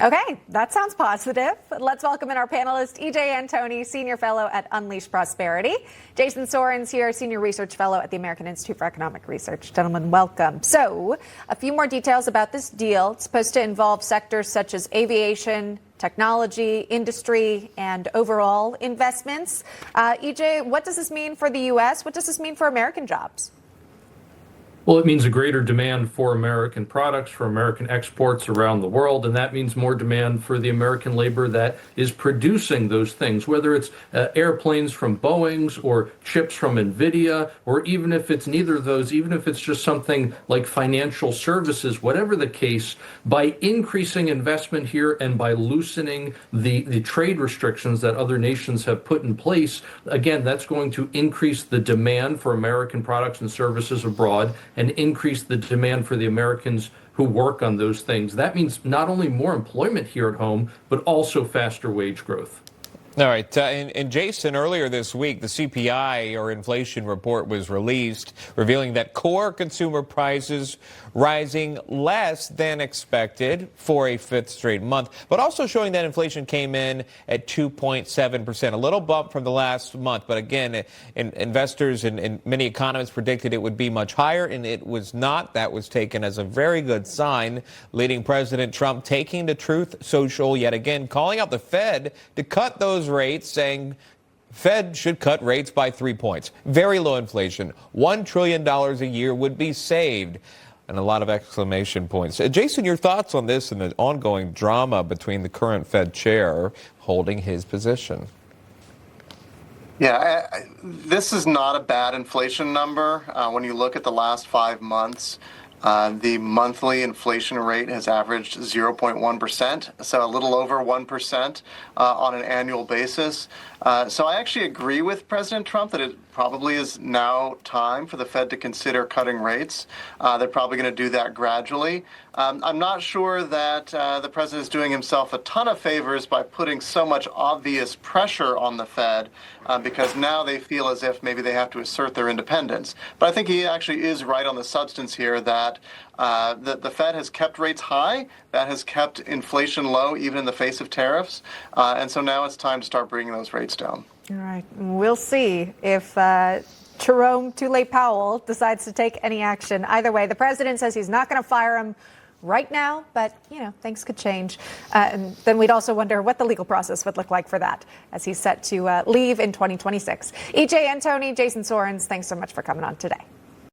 Okay, that sounds positive. Let's welcome in our panelist, E.J. Antoni, Senior Fellow at Unleash Prosperity. Jason Sorens here, Senior Research Fellow at the American Institute for Economic Research. Gentlemen, welcome. So, a few more details about this deal. It's supposed to involve sectors such as aviation, technology, industry, and overall investments. E.J., what does this mean for the U.S.? What does this mean for American jobs? Well, it means a greater demand for American products, for American exports around the world, and that means more demand for the American labor that is producing those things, whether it's airplanes from Boeing's or chips from NVIDIA, or even if it's neither of those, even if it's just something like financial services, whatever the case, by increasing investment here and by loosening the trade restrictions that other nations have put in place, again, that's going to increase the demand for American products and services abroad and increase the demand for the Americans who work on those things. That means not only more employment here at home, but also faster wage growth. All right. And Jason, earlier this week, the CPI, or inflation report, was released, revealing that core consumer prices rising less than expected for a fifth straight month, but also showing that inflation came in at 2.7%, a little bump from the last month. But again, investors and many economists predicted it would be much higher, and it was not. That was taken as a very good sign, leading President Trump taking to Truth Social yet again, calling out the Fed to cut those rates, saying Fed should cut rates by 3 points. Very low inflation. $1 trillion a year would be saved. And a lot of exclamation points. Jason, your thoughts on this and the ongoing drama between the current Fed chair holding his position? Yeah, this is not a bad inflation number. When you look at the last 5 months, the monthly inflation rate has averaged 0.1%, so a little over 1% on an annual basis. So I actually agree with President Trump that it probably is now time for the Fed to consider cutting rates. They're probably going to do that gradually. I'm not sure that the president is doing himself a ton of favors by putting so much obvious pressure on the Fed, because now they feel as if maybe they have to assert their independence. But I think he actually is right on the substance here that the Fed has kept rates high, that has kept inflation low, even in the face of tariffs. And so now it's time to start bringing those rates down. All right. We'll see if Jerome Powell decides to take any action. Either way, the president says he's not going to fire him right now, but, things could change. And then we'd also wonder what the legal process would look like for that, as he's set to leave in 2026. E.J. Antoni, Jason Sorens, thanks so much for coming on today.